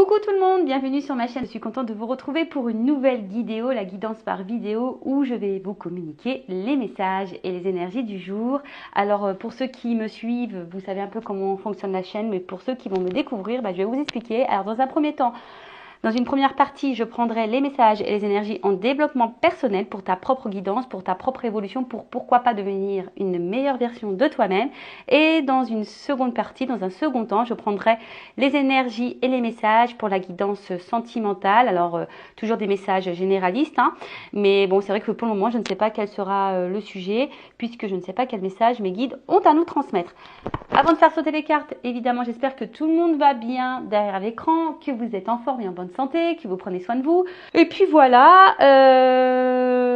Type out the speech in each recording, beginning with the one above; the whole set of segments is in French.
Coucou tout le monde, bienvenue sur ma chaîne. Je suis contente de vous retrouver pour une nouvelle vidéo, la guidance par vidéo, où je vais vous communiquer les messages et les énergies du jour. Alors pour ceux qui me suivent, vous savez un peu comment fonctionne la chaîne, mais pour ceux qui vont me découvrir, je vais vous expliquer. Alors dans un premier temps, dans une première partie, je prendrai les messages et les énergies en développement personnel pour ta propre guidance, pour ta propre évolution, pour pourquoi pas devenir une meilleure version de toi-même. Et dans une seconde partie, dans un second temps, je prendrai les énergies et les messages pour la guidance sentimentale. Alors, toujours des messages généralistes, hein, mais bon, c'est vrai que pour le moment, je ne sais pas quel sera le sujet, puisque je ne sais pas quel message mes guides ont à nous transmettre. Avant de faire sauter les cartes, évidemment, j'espère que tout le monde va bien derrière l'écran, que vous êtes en forme et en bonne santé, que vous prenez soin de vous. Et puis voilà,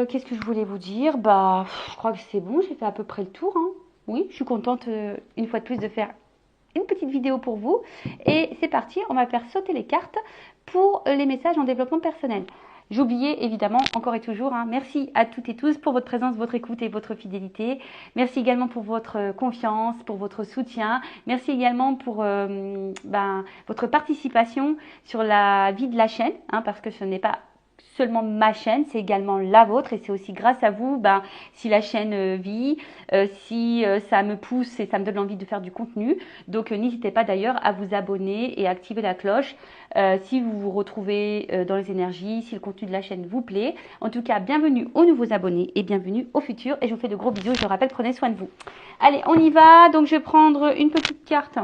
qu'est-ce que je voulais vous dire? Je crois que c'est bon, j'ai fait à peu près le tour, hein. Oui, je suis contente une fois de plus de faire une petite vidéo pour vous. Et c'est parti, on va faire sauter les cartes pour les messages en développement personnel. J'oubliais évidemment, encore et toujours, hein, merci à toutes et tous pour votre présence, votre écoute et votre fidélité. Merci également pour votre confiance, pour votre soutien. Merci également pour votre participation sur la vie de la chaîne, hein, parce que ce n'est pas seulement ma chaîne, c'est également la vôtre et c'est aussi grâce à vous si la chaîne vit, si ça me pousse et ça me donne envie de faire du contenu. Donc n'hésitez pas d'ailleurs à vous abonner et à activer la cloche si vous vous retrouvez dans les énergies, si le contenu de la chaîne vous plaît. En tout cas, bienvenue aux nouveaux abonnés et bienvenue au futur. Et je vous fais de gros bisous. Je vous rappelle, prenez soin de vous. Allez, on y va. Donc je vais prendre une petite carte.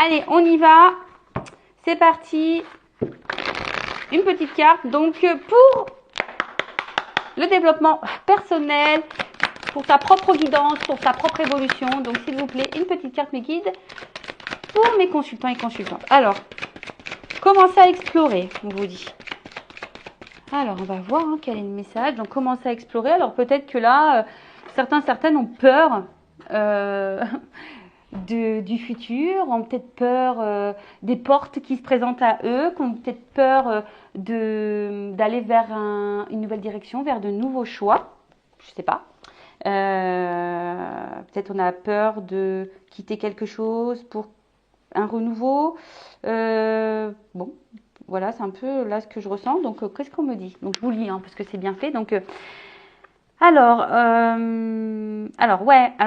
Allez, on y va. C'est parti. Une petite carte, donc pour le développement personnel, pour ta propre guidance, pour ta propre évolution. Donc s'il vous plaît, une petite carte mes guides pour mes consultants et consultantes. Alors, commencez à explorer, on vous dit. Alors, on va voir quel est le message. Donc, commencez à explorer. Alors, peut-être que là, certaines ont peur du futur, ont peut-être peur des portes qui se présentent à eux, qui ont peut-être peur d'aller vers une nouvelle direction, vers de nouveaux choix. Je ne sais pas. Peut-être on a peur de quitter quelque chose pour un renouveau. Bon, voilà, c'est un peu là ce que je ressens. Donc, qu'est-ce qu'on me dit? Donc, je vous lis, parce que c'est bien fait. Donc, alors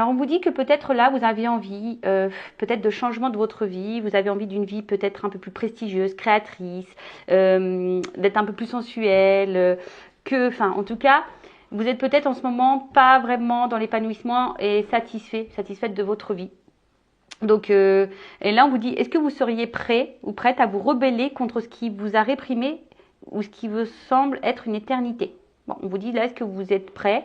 on vous dit que peut-être là, vous avez envie peut-être de changement de votre vie, vous avez envie d'une vie peut-être un peu plus prestigieuse, créatrice, d'être un peu plus sensuelle, en tout cas, vous êtes peut-être en ce moment pas vraiment dans l'épanouissement et satisfaite de votre vie. Donc, et là, on vous dit, est-ce que vous seriez prêt ou prête à vous rebeller contre ce qui vous a réprimé ou ce qui vous semble être une éternité? Bon, on vous dit là, est-ce que vous êtes prêt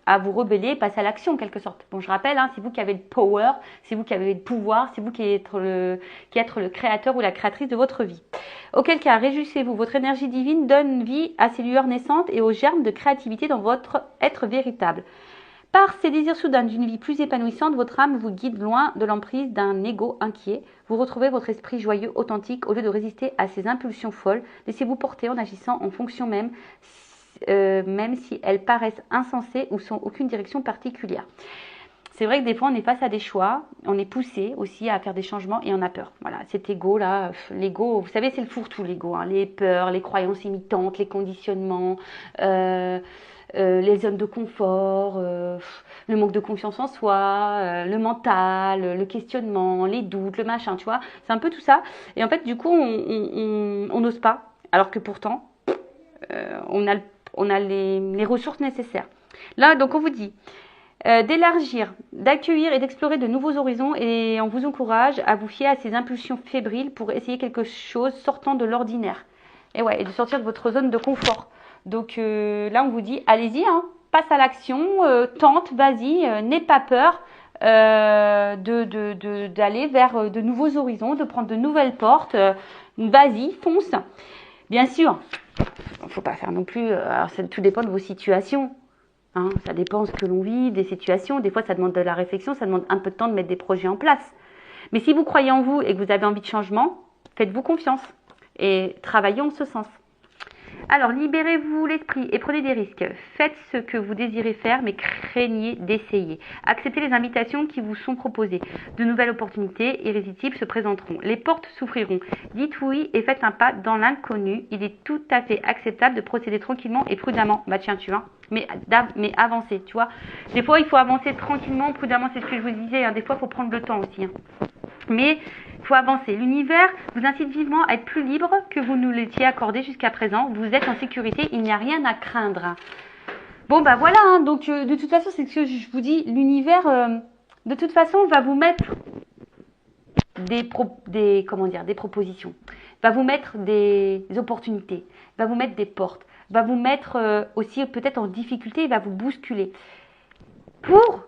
à vous rebeller et passer à l'action en quelque sorte? Bon, je rappelle, c'est vous qui avez le power, c'est vous qui avez le pouvoir, c'est vous qui êtes le créateur ou la créatrice de votre vie. Auquel cas, réjouissez-vous, votre énergie divine donne vie à ces lueurs naissantes et aux germes de créativité dans votre être véritable. Par ces désirs soudains d'une vie plus épanouissante, votre âme vous guide loin de l'emprise d'un ego inquiet. Vous retrouvez votre esprit joyeux, authentique, au lieu de résister à ces impulsions folles. Laissez-vous porter en agissant en fonction même si elles paraissent insensées ou sans aucune direction particulière. C'est vrai que des fois, on est face à des choix, on est poussé aussi à faire des changements et on a peur. Voilà, cet ego-là, l'ego, vous savez, c'est le fourre-tout, l'ego, les peurs, les croyances imitantes, les conditionnements, les zones de confort, le manque de confiance en soi, le mental, le questionnement, les doutes, le machin, tu vois. C'est un peu tout ça. Et en fait, du coup, on n'ose pas, alors que pourtant, on a les ressources nécessaires. Là, donc, on vous dit d'élargir, d'accueillir et d'explorer de nouveaux horizons et on vous encourage à vous fier à ces impulsions fébriles pour essayer quelque chose sortant de l'ordinaire. Et de sortir de votre zone de confort. Donc là, on vous dit, allez-y, passe à l'action, tente, vas-y, n'aie pas peur d'aller vers de nouveaux horizons, de prendre de nouvelles portes. Vas-y, fonce. Bien sûr, il ne faut pas faire non plus, alors tout dépend de vos situations. Ça dépend de ce que l'on vit, des situations. Des fois, ça demande de la réflexion, ça demande un peu de temps de mettre des projets en place. Mais si vous croyez en vous et que vous avez envie de changement, faites-vous confiance et travaillez en ce sens. Alors, libérez-vous l'esprit et prenez des risques. Faites ce que vous désirez faire, mais craignez d'essayer. Acceptez les invitations qui vous sont proposées. De nouvelles opportunités irrésistibles se présenteront. Les portes s'ouvriront. Dites oui et faites un pas dans l'inconnu. Il est tout à fait acceptable de procéder tranquillement et prudemment. Bah tiens, tu vois, mais avancer, tu vois. Des fois, il faut avancer tranquillement, prudemment, c'est ce que je vous disais. Hein. Des fois, il faut prendre le temps aussi. Hein. Mais il faut avancer. L'univers vous incite vivement à être plus libre que vous nous l'étiez accordé jusqu'à présent. Vous êtes en sécurité, il n'y a rien à craindre. Bon, bah voilà, hein. Donc de toute façon, c'est ce que je vous dis, l'univers, de toute façon, va vous mettre des propositions, va vous mettre des opportunités, va vous mettre des portes, va vous mettre aussi peut-être en difficulté, il va vous bousculer. Pour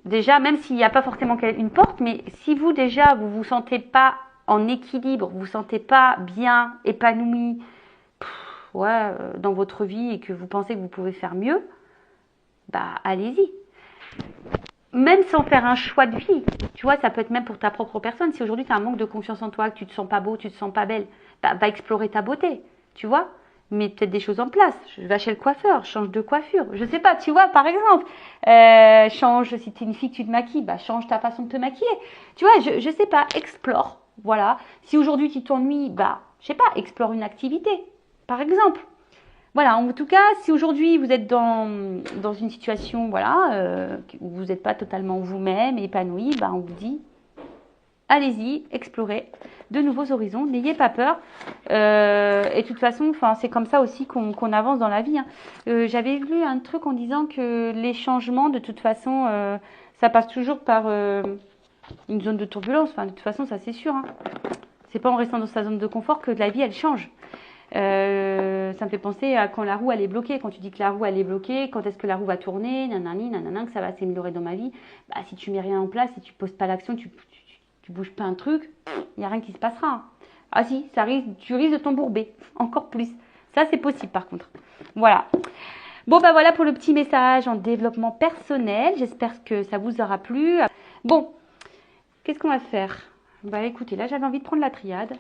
déjà, même s'il n'y a pas forcément une porte, mais si vous déjà vous vous sentez pas en équilibre, vous vous sentez pas bien épanoui, dans votre vie et que vous pensez que vous pouvez faire mieux, bah allez-y. Même sans faire un choix de vie, tu vois, ça peut être même pour ta propre personne. Si aujourd'hui tu as un manque de confiance en toi, que tu te sens pas beau, tu te sens pas belle, bah va explorer ta beauté, tu vois. Mets peut-être des choses en place. Je vais chez le coiffeur, change de coiffure. Je sais pas, tu vois, par exemple. Change, si tu es une fille que tu te maquilles, bah change ta façon de te maquiller. Tu vois, je sais pas, explore. Voilà. Si aujourd'hui tu t'ennuies, bah, je sais pas, explore une activité, par exemple. Voilà, en tout cas, si aujourd'hui vous êtes dans une situation, voilà, où vous n'êtes pas totalement vous-même, épanoui, bah on vous dit, allez-y, explorez de nouveaux horizons, n'ayez pas peur. Et de toute façon, c'est comme ça aussi qu'on avance dans la vie. Hein. J'avais lu un truc en disant que les changements, de toute façon, ça passe toujours par une zone de turbulence. Enfin, de toute façon, ça c'est sûr. Hein. C'est pas en restant dans sa zone de confort que la vie elle change. Ça me fait penser à quand la roue elle est bloquée. Quand tu dis que la roue elle est bloquée, quand est-ce que la roue va tourner, nanani, nanana, que ça va s'améliorer dans ma vie. Bah, si tu mets rien en place, si tu poses pas l'action, tu bouges pas un truc, il n'y a rien qui se passera. Ah si, tu risques de t'embourber, encore plus. Ça c'est possible par contre. Voilà. Bon bah voilà pour le petit message en développement personnel. J'espère que ça vous aura plu. Bon, qu'est-ce qu'on va faire? Bah écoutez, là j'avais envie de prendre la triade.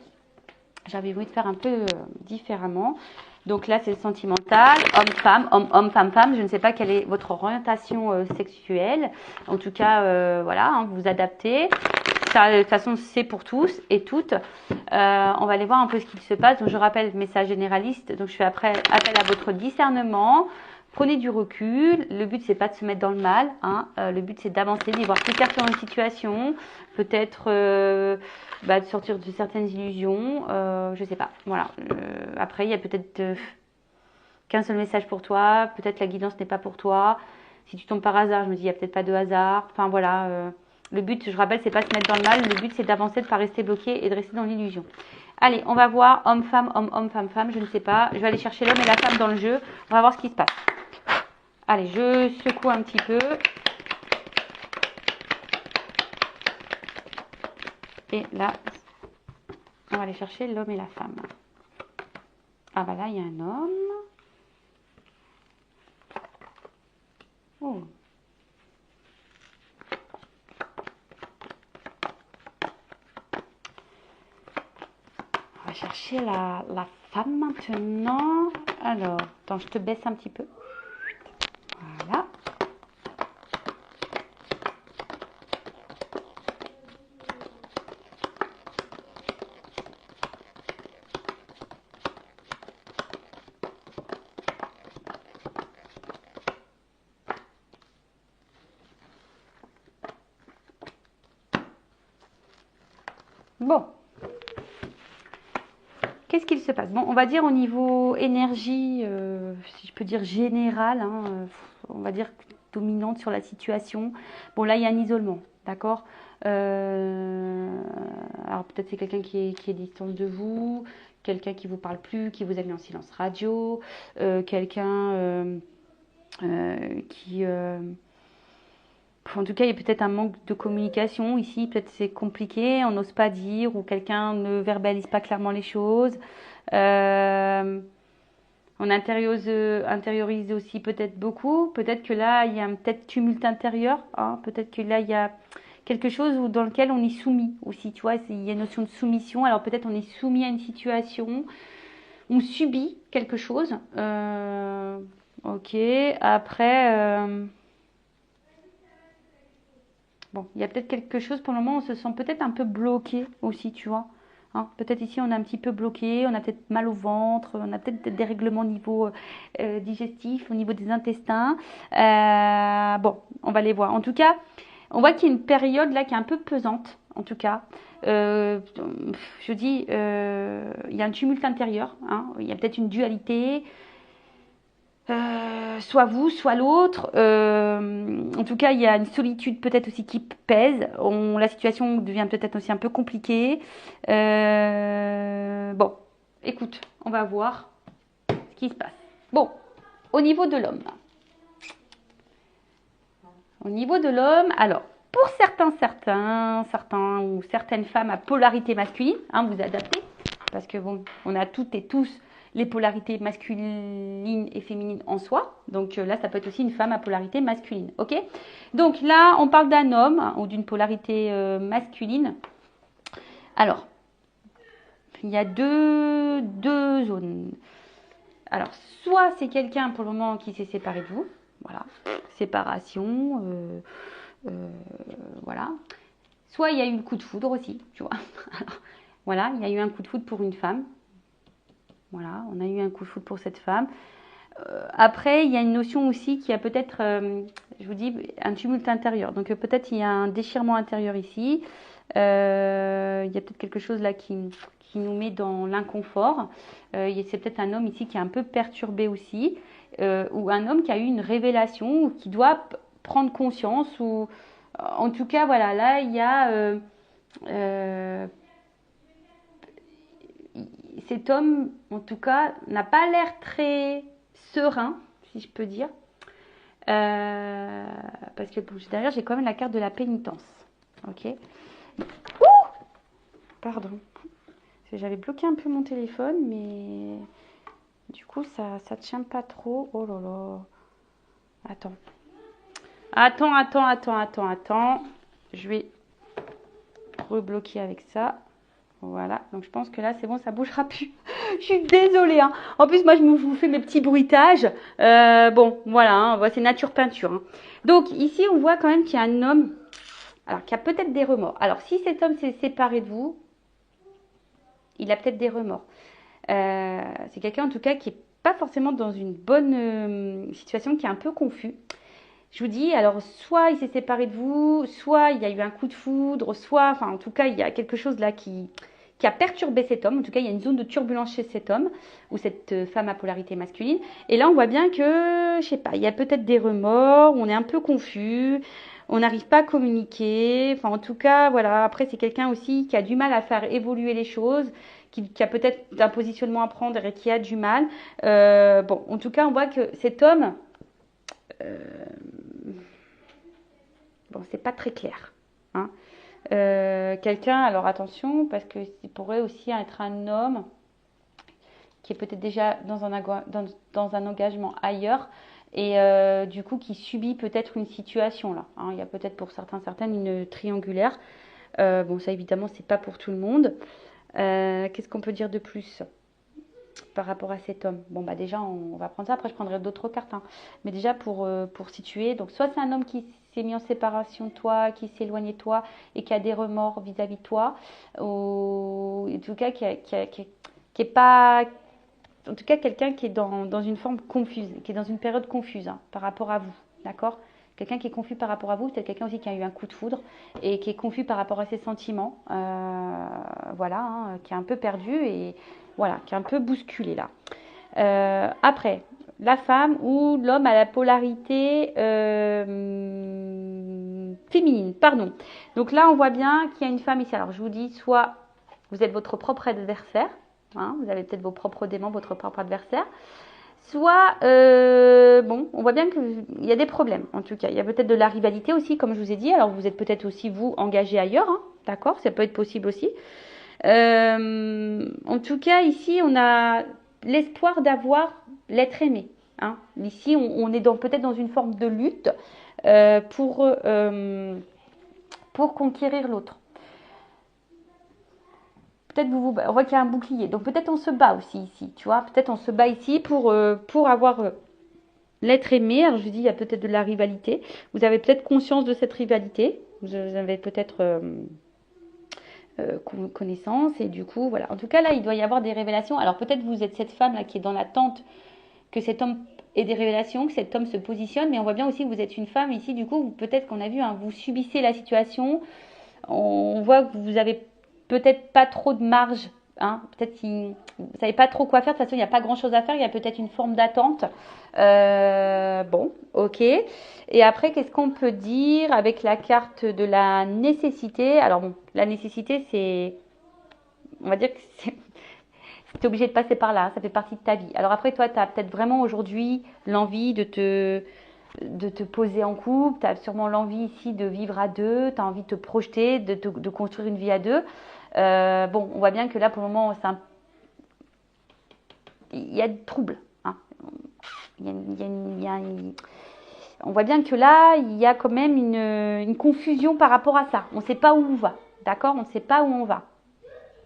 J'avais envie de faire un peu différemment. Donc là, c'est le sentimental, homme-femme, homme-homme, femme-femme. Je ne sais pas quelle est votre orientation sexuelle. En tout cas, voilà, hein, vous vous adaptez. Ça, de toute façon, c'est pour tous et toutes. On va aller voir un peu ce qu'il se passe. Donc, je rappelle, message généraliste. Donc, je fais après appel à votre discernement. Prenez du recul. Le but, c'est pas de se mettre dans le mal. Hein. Le but, c'est d'avancer, d'y voir plus clair sur une situation. Peut-être de sortir de certaines illusions. Je sais pas. Voilà. Après, il y a peut-être qu'un seul message pour toi. Peut-être la guidance n'est pas pour toi. Si tu tombes par hasard, je me dis, il n'y a peut-être pas de hasard. Enfin, voilà. Le but, je rappelle, c'est pas de se mettre dans le mal. Le but, c'est d'avancer, de ne pas rester bloqué et de rester dans l'illusion. Allez, on va voir homme-femme, homme-homme, femme-femme. Je ne sais pas. Je vais aller chercher l'homme et la femme dans le jeu. On va voir ce qui se passe. Allez, je secoue un petit peu. Et là, on va aller chercher l'homme et la femme. Ah bah là, il y a un homme. Oh. On va chercher la femme maintenant. Alors, attends, je te baisse un petit peu. Voilà. Bon. Qu'est-ce qu'il se passe? Bon, on va dire au niveau énergie, si je peux dire générale, hein, on va dire dominante sur la situation. Bon, là, il y a un isolement, d'accord? Alors peut-être c'est quelqu'un qui est distant de vous, quelqu'un qui vous parle plus, qui vous a mis en silence radio, quelqu'un qui... en tout cas, il y a peut-être un manque de communication ici, peut-être c'est compliqué, on n'ose pas dire, ou quelqu'un ne verbalise pas clairement les choses. On intériorise aussi peut-être beaucoup. Peut-être que là, il y a un peut-être tumulte intérieur. Hein. Peut-être que là, il y a quelque chose dans lequel on est soumis aussi. Tu vois, il y a une notion de soumission. Alors peut-être on est soumis à une situation. on subit quelque chose. Ok, après, bon, il y a peut-être quelque chose pour le moment, on se sent peut-être un peu bloqué aussi, tu vois. Hein, peut-être ici on est un petit peu bloqué, on a peut-être mal au ventre, on a peut-être des dérèglements au niveau digestif, au niveau des intestins. Bon, on va les voir. En tout cas, on voit qu'il y a une période là qui est un peu pesante, en tout cas. Je dis, il y a un tumulte intérieur, hein, il y a peut-être une dualité. Soit vous, soit l'autre. En tout cas, il y a une solitude peut-être aussi qui pèse. La situation devient peut-être aussi un peu compliquée. Bon, écoute, on va voir ce qui se passe. Bon, au niveau de l'homme. Au niveau de l'homme, alors, pour certains ou certaines femmes à polarité masculine, hein, vous adaptez, parce que bon, on a toutes et tous les polarités masculines et féminines en soi. Donc là, ça peut être aussi une femme à polarité masculine. Ok? Donc là, on parle d'un homme ou d'une polarité masculine. Alors, il y a deux zones. Alors, soit c'est quelqu'un pour le moment qui s'est séparé de vous. Voilà, séparation. Voilà. Soit il y a eu le coup de foudre aussi, tu vois. Alors, voilà, il y a eu un coup de foudre pour une femme. Voilà, on a eu un coup de foudre pour cette femme. Après, il y a une notion aussi qui a peut-être, je vous dis, un tumulte intérieur. Donc peut-être il y a un déchirement intérieur ici. Il y a peut-être quelque chose là qui nous met dans l'inconfort. C'est peut-être un homme ici qui est un peu perturbé aussi. Ou un homme qui a eu une révélation ou qui doit prendre conscience. Ou en tout cas, voilà, là, il y a... cet homme, en tout cas, n'a pas l'air très serein, si je peux dire. Parce que derrière, j'ai quand même la carte de la pénitence. Ok. Ouh, pardon. J'avais bloqué un peu mon téléphone, mais du coup, ça ne tient pas trop. Oh là là. Attends. Je vais rebloquer avec ça. Voilà, donc je pense que là c'est bon, ça bougera plus. Je suis désolée, hein. En plus, moi je vous fais mes petits bruitages. Bon, voilà, hein, c'est nature peinture. Hein. Donc ici, on voit quand même qu'il y a un homme, alors qui a peut-être des remords. Alors si cet homme s'est séparé de vous, il a peut-être des remords. C'est quelqu'un en tout cas qui est pas forcément dans une bonne situation, qui est un peu confus. Je vous dis, alors soit il s'est séparé de vous, soit il y a eu un coup de foudre, soit, enfin en tout cas, il y a quelque chose là qui a perturbé cet homme. En tout cas, il y a une zone de turbulence chez cet homme ou cette femme à polarité masculine. Et là, on voit bien que, je sais pas, il y a peut-être des remords, on est un peu confus, on n'arrive pas à communiquer. Enfin, en tout cas, voilà. Après, c'est quelqu'un aussi qui a du mal à faire évoluer les choses, qui a peut-être un positionnement à prendre et qui a du mal. Bon, en tout cas, on voit que cet homme... bon, c'est pas très clair. Hein. Quelqu'un, alors attention, parce que il pourrait aussi être un homme qui est peut-être déjà dans un engagement ailleurs et du coup qui subit peut-être une situation là. Hein. Il y a peut-être pour certaines une triangulaire. Bon, ça évidemment, c'est pas pour tout le monde. Qu'est-ce qu'on peut dire de plus par rapport à cet homme? Bon, bah déjà, on va prendre ça. Après, je prendrai d'autres cartes. Hein. Mais déjà, pour situer, donc soit c'est un homme qui s'est mis en séparation de toi, qui s'est éloigné de toi et qui a des remords vis-à-vis de toi, ou en tout cas qui est pas... En tout cas, quelqu'un qui est dans une forme confuse, qui est dans une période confuse hein, par rapport à vous, d'accord? Quelqu'un qui est confus par rapport à vous, c'est quelqu'un aussi qui a eu un coup de foudre et qui est confus par rapport à ses sentiments, voilà, hein, qui est un peu perdu et voilà, qui est un peu bousculé là. Après, la femme ou l'homme à la polarité féminine, pardon. Donc là, on voit bien qu'il y a une femme ici. Alors, je vous dis, soit vous êtes votre propre adversaire, hein, vous avez peut-être vos propres démons, votre propre adversaire, soit, bon, on voit bien qu'il y a des problèmes, en tout cas. Il y a peut-être de la rivalité aussi, comme je vous ai dit. Alors, vous êtes peut-être aussi, vous, engagé ailleurs, hein, d'accord? Ça peut être possible aussi. En tout cas, ici, on a l'espoir d'avoir l'être aimé. Hein. Ici, on est peut-être dans une forme de lutte pour conquérir l'autre. peut-être on voit qu'il y a un bouclier. Donc peut-être on se bat aussi ici, tu vois. Peut-être on se bat ici pour avoir l'être aimé. Alors je dis, il y a peut-être de la rivalité. Vous avez peut-être conscience de cette rivalité. Vous avez peut-être connaissance. Et du coup, voilà. En tout cas, là, il doit y avoir des révélations. Alors peut-être vous êtes cette femme là qui est dans l'attente que cet homme ait des révélations, que cet homme se positionne. Mais on voit bien aussi que vous êtes une femme ici. Du coup, peut-être qu'on a vu, hein, vous subissez la situation. On voit que vous avez peut-être pas trop de marge. Hein, peut-être que vous ne savez pas trop quoi faire. De toute façon, il n'y a pas grand-chose à faire. Il y a peut-être une forme d'attente. Bon, ok. Et après, qu'est-ce qu'on peut dire avec la carte de la nécessité? Alors bon, la nécessité, c'est... On va dire que c'est... Tu es obligé de passer par là. Ça fait partie de ta vie. Alors après, toi, tu as peut-être vraiment aujourd'hui l'envie de te poser en couple, tu as sûrement l'envie ici de vivre à deux, tu as envie de te projeter, de construire une vie à deux. Bon, on voit bien que là, pour le moment, il y a du trouble. Hein. On voit bien que là, il y a quand même une confusion par rapport à ça. On ne sait pas où on va, d'accord? On ne sait pas où on va,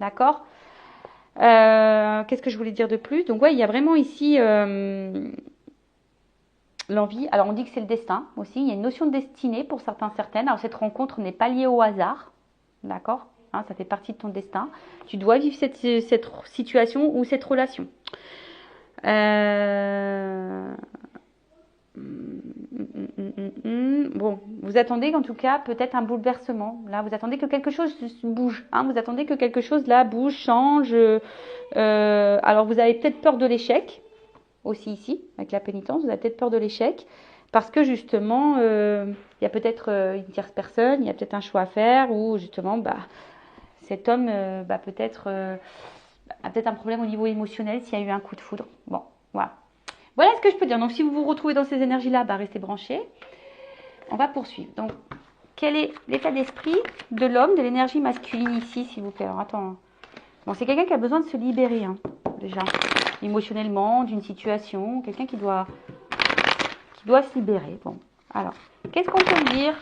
d'accord? Qu'est-ce que je voulais dire de plus? Donc, ouais, il y a vraiment ici... l'envie, alors on dit que c'est le destin aussi, il y a une notion de destinée pour certaines. Alors cette rencontre n'est pas liée au hasard, d'accord, hein, ça fait partie de ton destin. Tu dois vivre cette situation ou cette relation. Bon, vous attendez en tout cas peut-être un bouleversement. Là, vous attendez que quelque chose bouge. Hein, vous attendez que quelque chose là bouge, change. Alors vous avez peut-être peur de l'échec. Aussi ici, avec la pénitence, vous avez peut-être peur de l'échec, parce que justement, il y a peut-être une tierce personne, il y a peut-être un choix à faire, ou justement, cet homme peut-être a peut-être un problème au niveau émotionnel s'il y a eu un coup de foudre. Bon, voilà. Voilà ce que je peux dire. Donc, si vous vous retrouvez dans ces énergies-là, restez branchés. On va poursuivre. Donc, quel est l'état d'esprit de l'homme, de l'énergie masculine ici, s'il vous plaît? Alors, attends. Bon, c'est quelqu'un qui a besoin de se libérer, hein, déjà, émotionnellement, d'une situation, quelqu'un qui doit se libérer. Bon, alors, qu'est-ce qu'on peut dire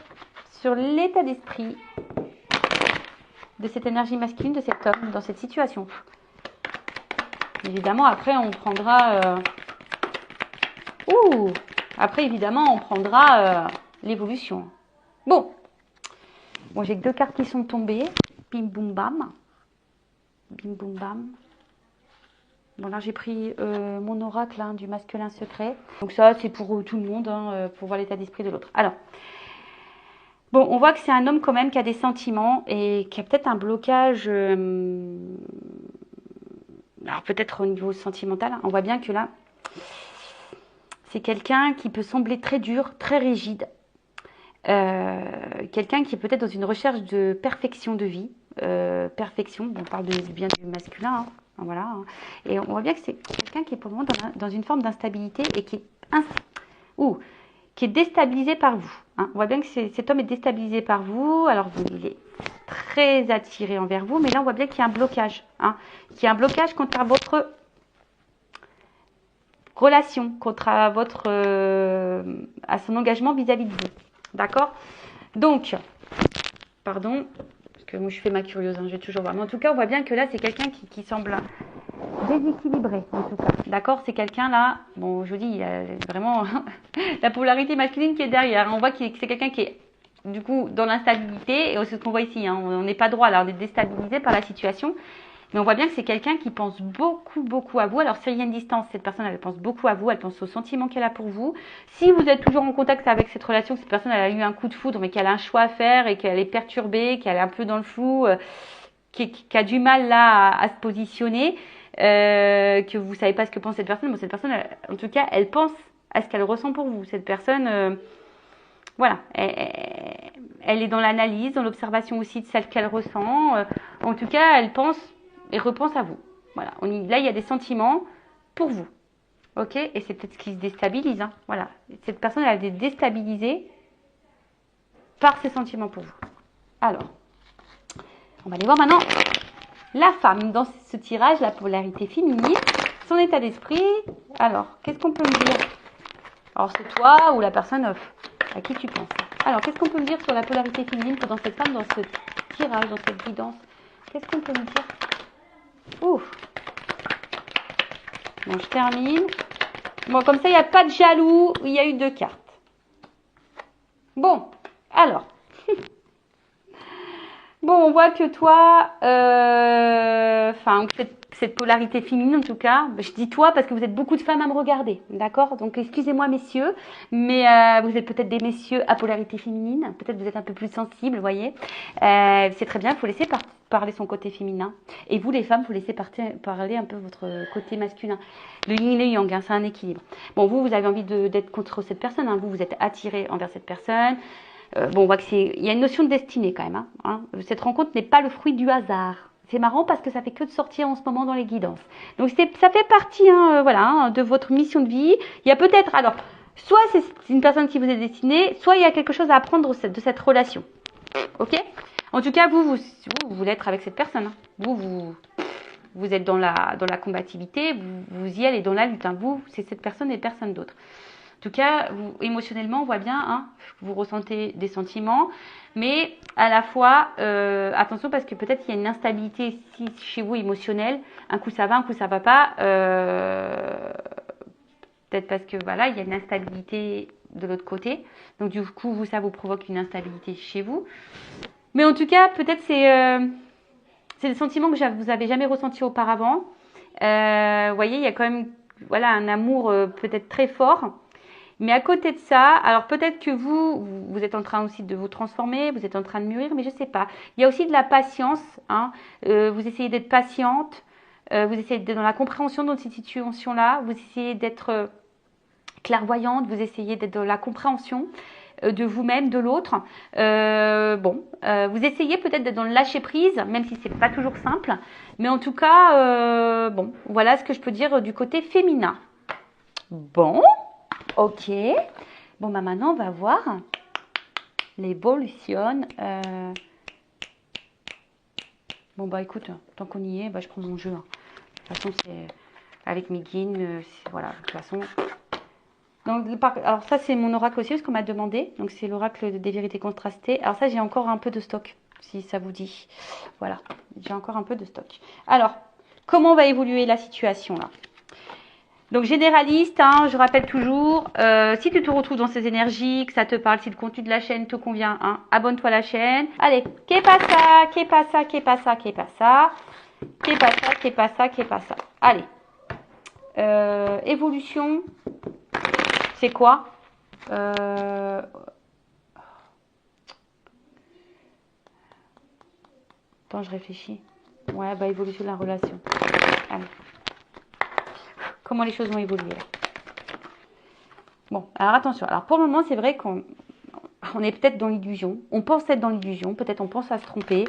sur l'état d'esprit de cette énergie masculine, de cet homme, dans cette situation? Évidemment, après, on prendra... Après, évidemment, on prendra l'évolution. Bon, j'ai que 2 cartes qui sont tombées. Bim, boum, bam. Bim, boum, bam. Bon, là, j'ai pris mon oracle hein, du masculin secret. Donc ça, c'est pour tout le monde, hein, pour voir l'état d'esprit de l'autre. Alors, bon, on voit que c'est un homme quand même qui a des sentiments et qui a peut-être un blocage... alors, peut-être au niveau sentimental. Hein, on voit bien que là, c'est quelqu'un qui peut sembler très dur, très rigide. Quelqu'un qui est peut-être dans une recherche de perfection de vie. Perfection, on parle bien du masculin, hein. Voilà. Et on voit bien que c'est quelqu'un qui est pour le moment dans une forme d'instabilité et qui est déstabilisé par vous. Hein. On voit bien que cet homme est déstabilisé par vous. Alors, il est très attiré envers vous, mais là, on voit bien qu'il y a un blocage. Hein. Qu'il y a un blocage contre votre relation, contre à son engagement vis-à-vis de vous. D'accord? Donc, pardon, parce que moi je fais ma curieuse, hein, je vais toujours voir. Mais en tout cas, on voit bien que là, c'est quelqu'un qui semble déséquilibré, en tout cas. D'accord? C'est quelqu'un là, bon, je vous dis, il y a vraiment la polarité masculine qui est derrière. On voit que c'est quelqu'un qui est, du coup, dans l'instabilité, et c'est ce qu'on voit ici, hein, on n'est pas droit là, on est déstabilisé par la situation. Mais on voit bien que c'est quelqu'un qui pense beaucoup, beaucoup à vous. Alors, s'il y a une distance, cette personne, elle pense beaucoup à vous. Elle pense aux sentiments qu'elle a pour vous. Si vous êtes toujours en contact avec cette relation, que cette personne, elle a eu un coup de foudre, mais qu'elle a un choix à faire et qu'elle est perturbée, qu'elle est un peu dans le flou, qui a du mal là à se positionner, que vous savez pas ce que pense cette personne. Bon, cette personne, en tout cas, elle pense à ce qu'elle ressent pour vous. Cette personne, voilà, elle est dans l'analyse, dans l'observation aussi de celle qu'elle ressent. En tout cas, elle pense et repense à vous. Voilà. Là, il y a des sentiments pour vous. Ok? Et c'est peut-être ce qui se déstabilise. Hein. Voilà. Cette personne, elle est déstabilisée par ses sentiments pour vous. Alors, on va aller voir maintenant la femme dans ce tirage, la polarité féminine, son état d'esprit. Alors, qu'est-ce qu'on peut me dire? Alors, c'est toi ou la personne à qui tu penses. Alors, qu'est-ce qu'on peut me dire sur la polarité féminine dans cette femme, dans ce tirage, dans cette guidance? Qu'est-ce qu'on peut me dire Ouf. Bon, je termine. Bon, comme ça, il n'y a pas de jaloux. Il y a eu 2 cartes. Bon, alors. Bon, on voit que toi, enfin, cette polarité féminine en tout cas, je dis toi parce que vous êtes beaucoup de femmes à me regarder, d'accord? Donc excusez-moi messieurs, mais vous êtes peut-être des messieurs à polarité féminine, peut-être vous êtes un peu plus sensibles, vous voyez. C'est très bien, il faut laisser parler son côté féminin. Et vous les femmes, vous laissez parler un peu votre côté masculin. Le yin et le yang, hein, c'est un équilibre. Bon, vous avez envie d'être contre cette personne, hein, vous êtes attiré envers cette personne. Bon, on voit il y a une notion de destinée quand même. Hein. Cette rencontre n'est pas le fruit du hasard. C'est marrant parce que ça fait que de sortir en ce moment dans les guidances. Donc ça fait partie, voilà, de votre mission de vie. Il y a peut-être, alors, soit c'est une personne qui vous est destinée, soit il y a quelque chose à apprendre de cette relation. Ok? En tout cas, vous voulez être avec cette personne. Hein. Vous êtes dans la combativité, vous y allez dans la lutte. Hein. Vous, c'est cette personne et personne d'autre. En tout cas, émotionnellement, on voit bien, hein, vous ressentez des sentiments, mais à la fois, attention parce que peut-être il y a une instabilité ici chez vous émotionnelle. Un coup ça va, un coup ça va pas. Peut-être parce que voilà, il y a une instabilité de l'autre côté. Donc du coup, ça vous provoque une instabilité chez vous. Mais en tout cas, peut-être c'est des sentiments que vous avez jamais ressentis auparavant. Vous voyez, il y a quand même voilà un amour peut-être très fort. Mais à côté de ça, alors peut-être que vous êtes en train aussi de vous transformer, vous êtes en train de mûrir, mais je ne sais pas. Il y a aussi de la patience. Hein. Vous essayez d'être patiente, vous essayez d'être dans la compréhension de cette situation-là, vous essayez d'être clairvoyante, vous essayez d'être dans la compréhension de vous-même, de l'autre. Vous essayez peut-être d'être dans le lâcher-prise, même si c'est pas toujours simple. Mais en tout cas, voilà ce que je peux dire du côté féminin. Bon. Ok. Bon, bah maintenant, on va voir l'évolution. Bon, bah écoute, tant qu'on y est, bah, je prends mon jeu. Hein. De toute façon, c'est avec mes guines. Voilà, de toute façon. Donc, alors ça, c'est mon oracle aussi, parce qu'on m'a demandé. Donc, c'est l'oracle des vérités contrastées. Alors ça, j'ai encore un peu de stock, si ça vous dit. Voilà, j'ai encore un peu de stock. Alors, comment va évoluer la situation là? Donc généraliste, hein, je rappelle toujours, si tu te retrouves dans ces énergies, que ça te parle, si le contenu de la chaîne te convient, hein, abonne-toi à la chaîne. Allez, qu'est pas ça, qu'est pas ça, qu'est pas ça, qu'est pas ça, qu'est pas ça, qu'est pas ça, qu'est pas ça. Allez, évolution, c'est quoi Attends, je réfléchis. Ouais, bah évolution de la relation. Allez. Comment les choses vont évoluer là. Bon, alors attention. Alors pour le moment, c'est vrai qu'on est peut-être dans l'illusion. On pense être dans l'illusion. Peut-être on pense à se tromper.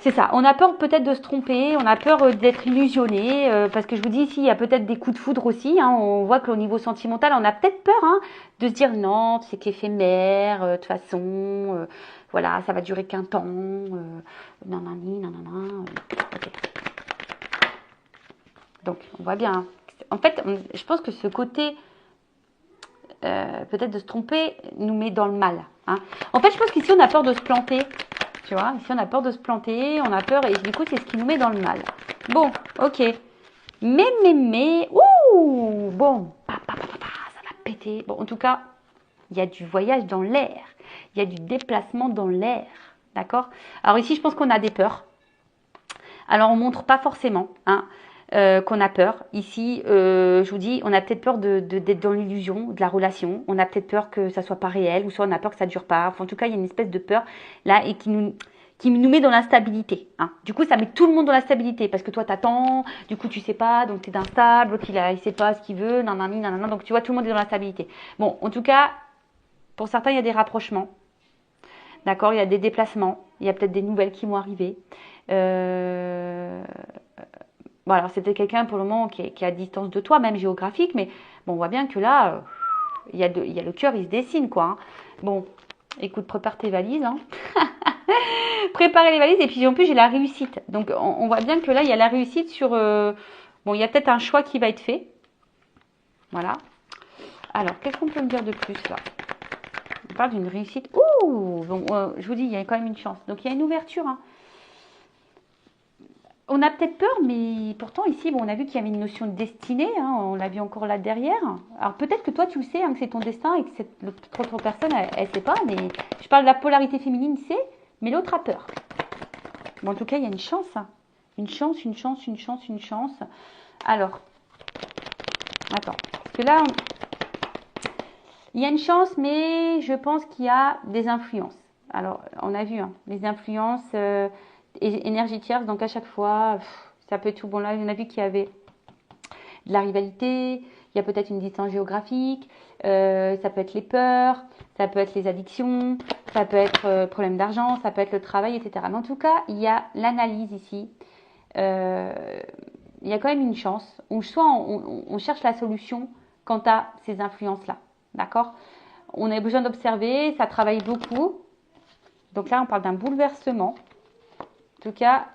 C'est ça. On a peur peut-être de se tromper. On a peur d'être illusionné. Parce que je vous dis ici, il y a peut-être des coups de foudre aussi. Hein. On voit qu'au niveau sentimental, on a peut-être peur de se dire non, c'est qu'éphémère. De toute façon, voilà, ça va durer qu'un temps. Nanani, nanana. Okay. Donc, on voit bien. Hein. En fait, je pense que ce côté... peut-être de se tromper nous met dans le mal. Hein. En fait, je pense qu'ici, on a peur de se planter. Tu vois, ici, on a peur de se planter, on a peur, et du coup, c'est ce qui nous met dans le mal. Bon, ok. Mais, ouh, bon, ça va péter. Bon, en tout cas, il y a du voyage dans l'air. Il y a du déplacement dans l'air. D'accord? Alors ici, je pense qu'on a des peurs. Alors, on ne montre pas forcément, hein. Qu'on a peur. Ici, je vous dis, on a peut-être peur d'être dans l'illusion de la relation. On a peut-être peur que ça soit pas réel, ou soit on a peur que ça dure pas. Enfin, en tout cas, il y a une espèce de peur là et qui nous met dans l'instabilité. Hein. Du coup, ça met tout le monde dans l'instabilité parce que toi, t'attends, du coup, tu sais pas, donc t'es instable, l'autre, il sait pas ce qu'il veut, nanana, donc tu vois, tout le monde est dans l'instabilité. Bon, en tout cas, pour certains, il y a des rapprochements. D'accord, il y a des déplacements, il y a peut-être des nouvelles qui vont arriver. Bon, alors c'était quelqu'un pour le moment qui est à distance de toi, même géographique, mais bon, on voit bien que là, il y a le cœur, il se dessine, quoi. Hein. Bon, écoute, prépare tes valises. Hein. Préparez les valises, et puis en plus, j'ai la réussite. Donc, on voit bien que là, il y a la réussite sur... bon, il y a peut-être un choix qui va être fait. Voilà. Alors, qu'est-ce qu'on peut me dire de plus, là? On parle d'une réussite. Ouh bon, je vous dis, il y a quand même une chance. Donc, il y a une ouverture, hein. On a peut-être peur, mais pourtant ici, bon, on a vu qu'il y avait une notion de destinée, hein, on l'a vu encore là derrière. Alors peut-être que toi tu le sais, hein, que c'est ton destin et que l'autre personne, elle ne sait pas, mais je parle de la polarité féminine, c'est, mais l'autre a peur. Bon, en tout cas, il y a une chance, hein. Une chance, une chance, une chance, une chance. Alors, attends, parce que là, il y a une chance, mais je pense qu'il y a des influences. Alors, on a vu, hein, les influences énergie tierce, donc à chaque fois, ça peut être tout. Bon, là, on a vu qu'il y avait de la rivalité, il y a peut-être une distance géographique, ça peut être les peurs, ça peut être les addictions, ça peut être problème d'argent, ça peut être le travail, etc. Mais en tout cas, il y a l'analyse ici. Il y a quand même une chance, ou soit on cherche la solution quant à ces influences-là. D'accord? On a besoin d'observer, ça travaille beaucoup. Donc là, on parle d'un bouleversement. En tout cas,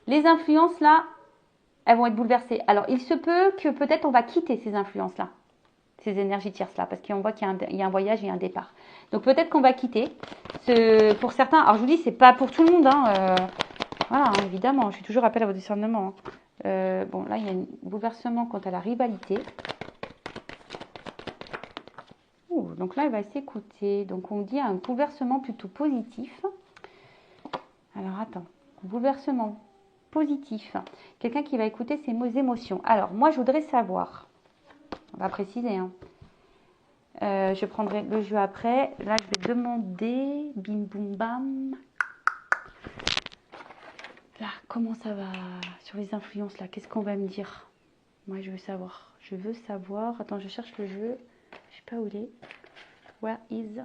les influences là, elles vont être bouleversées. Alors, il se peut que peut-être on va quitter ces influences-là, ces énergies tierces-là, parce qu'on voit qu'il y a un voyage et un départ. Donc, peut-être qu'on va quitter. Pour certains, alors je vous dis, c'est pas pour tout le monde. Hein, voilà, hein, évidemment, je suis toujours appel à votre discernement. Hein. Bon, là, il y a un bouleversement quant à la rivalité. Donc là, il va s'écouter. Donc, on dit un bouleversement plutôt positif. Alors, attends. Bouleversement positif. Quelqu'un qui va écouter ses émotions. Alors, moi, je voudrais savoir. On va préciser. Hein. Je prendrai le jeu après. Là, je vais demander. Bim, boum, bam. Là, comment ça va sur les influences là? Qu'est-ce qu'on va me dire? Moi, je veux savoir. Je veux savoir. Attends, je cherche le jeu. Je sais pas où il est. Where is?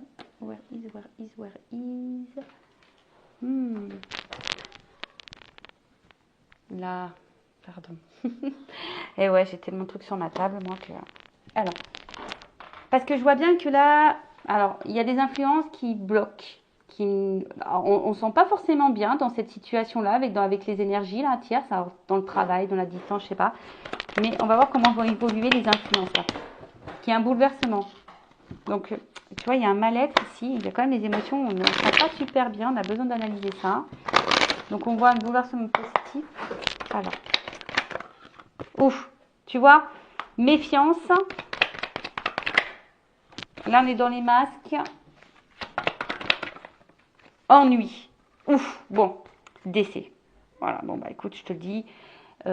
Là, pardon. Et ouais, j'ai tellement de trucs sur ma table, moi, que... Alors, parce que je vois bien que là, alors, il y a des influences qui bloquent. On ne sent pas forcément bien dans cette situation-là, avec les énergies, là, tierces, alors, dans le travail, dans la distance, je sais pas. Mais on va voir comment vont évoluer les influences, là. Qu'il y a un bouleversement. Donc, tu vois, il y a un mal-être ici. Il y a quand même les émotions. On ne sent pas super bien. On a besoin d'analyser ça. Donc, on voit un bouleversement positif. Alors. Ouf. Tu vois, méfiance. Là, on est dans les masques. Ennui. Ouf. Bon. Décès. Voilà. Bon, bah écoute, je te le dis.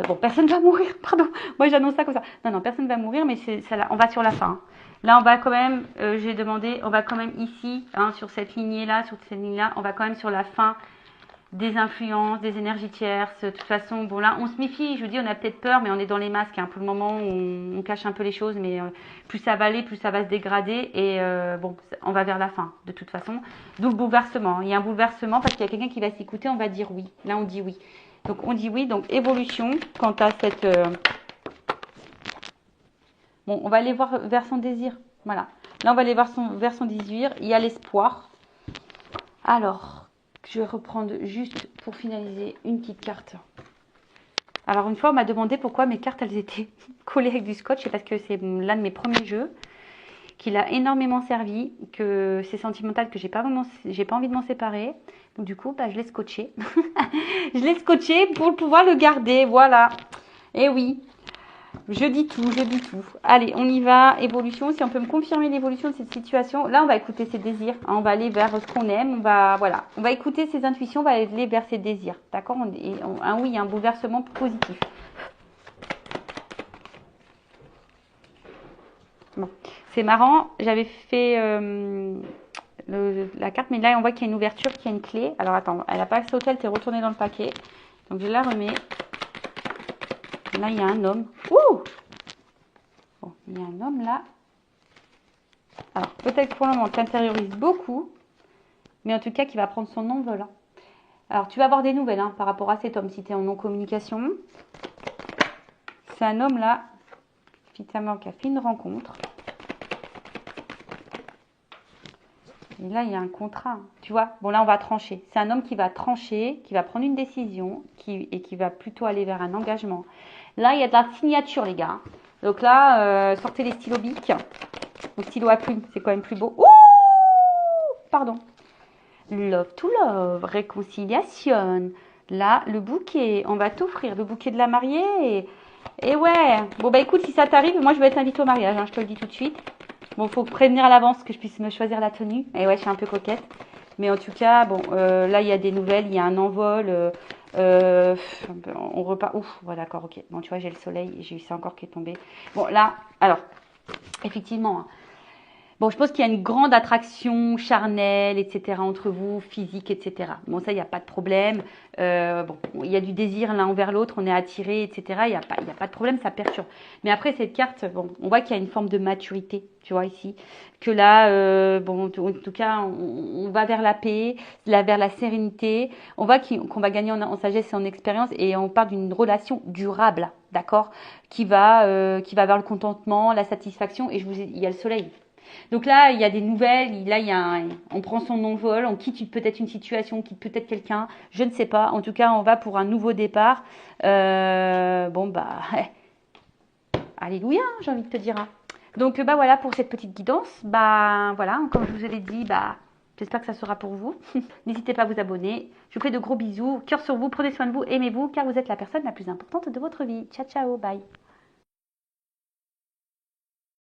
Bon, personne va mourir. Pardon. Moi, j'annonce ça comme ça. Non, personne va mourir, mais on va sur la fin. Hein. Là, on va quand même, j'ai demandé, on va quand même ici, hein, sur cette lignée-là, on va quand même sur la fin des influences, des énergies tierces. De toute façon, bon là, on se méfie. Je vous dis, on a peut-être peur, mais on est dans les masques. Hein. Pour le moment, on cache un peu les choses, mais plus ça va aller, plus ça va se dégrader. Et bon, on va vers la fin, de toute façon. D'où le bouleversement. Il y a un bouleversement parce qu'il y a quelqu'un qui va s'écouter, on va dire oui. Là, on dit oui. Donc, on dit oui. Donc, évolution quant à cette... Bon, on va aller voir vers son désir. Voilà. Là, on va aller voir vers son désir. Il y a l'espoir. Alors, je vais reprendre juste pour finaliser une petite carte. Alors, une fois, on m'a demandé pourquoi mes cartes, elles étaient collées avec du scotch. C'est parce que c'est l'un de mes premiers jeux qui a énormément servi, que c'est sentimental, que j'ai pas envie de m'en séparer. Donc, du coup, bah, je l'ai scotché. Je l'ai scotché pour pouvoir le garder. Voilà. Et oui. Je dis tout. Allez, on y va. Évolution. Si on peut me confirmer l'évolution de cette situation. Là, on va écouter ses désirs. Hein, on va aller vers ce qu'on aime. On va écouter ses intuitions. On va aller vers ses désirs. D'accord? Un oui, un bouleversement positif. Bon. C'est marrant. J'avais fait la carte. Mais là, on voit qu'il y a une ouverture, qu'il y a une clé. Alors, attends. Elle n'a pas sauté. Elle t'est retournée dans le paquet. Donc, je la remets. Là, il y a un homme. Ouh! Bon, il y a un homme là. Alors, peut-être que pour le moment, tu intériorises beaucoup. Mais en tout cas, qui va prendre son envol. Hein. Alors, tu vas avoir des nouvelles hein, par rapport à cet homme, si tu es en non-communication. C'est un homme là, finalement, qui a fait une rencontre. Et là, il y a un contrat. Tu vois, bon là, on va trancher. C'est un homme qui va trancher, qui va prendre une décision et qui va plutôt aller vers un engagement. Là, il y a de la signature, les gars. Donc là, sortez les stylos bic. Donc, stylo à plume, c'est quand même plus beau. Ouh! Pardon. Love to love, réconciliation, Là, le bouquet, on va t'offrir le bouquet de la mariée. Et ouais, bon bah écoute, si ça t'arrive, moi je vais être invitée au mariage, hein, je te le dis tout de suite. Bon, faut prévenir à l'avance que je puisse me choisir la tenue. Et ouais, je suis un peu coquette. Mais en tout cas, bon, là il y a des nouvelles, il y a un envol. Euh, on repart. Ouf, voilà, d'accord, ok. Bon, tu vois, j'ai le soleil, j'ai eu ça encore qui est tombé. Bon, là, alors, effectivement, hein, bon, je pense qu'il y a une grande attraction charnelle, etc., entre vous, physique, etc. Bon, ça, il n'y a pas de problème. Bon, il y a du désir l'un envers l'autre, on est attiré, etc. Il y a pas de problème, ça perturbe. Mais après, cette carte, bon, on voit qu'il y a une forme de maturité, tu vois, ici. Que là, bon, en tout cas, on va vers la paix, vers la sérénité. On voit qu'on va gagner en sagesse et en expérience et on part d'une relation durable, d'accord, qui va vers le contentement, la satisfaction. Et il y a le soleil. Donc là, il y a des nouvelles, là, on prend son envol, on quitte peut-être une situation, on quitte peut-être quelqu'un, je ne sais pas. En tout cas, on va pour un nouveau départ. Bon, bah, alléluia, j'ai envie de te dire. Hein. Donc, bah voilà pour cette petite guidance. Bah voilà, comme je vous avais dit, bah j'espère que ça sera pour vous. N'hésitez pas à vous abonner. Je vous fais de gros bisous, cœur sur vous, prenez soin de vous, aimez-vous, car vous êtes la personne la plus importante de votre vie. Ciao, ciao, bye.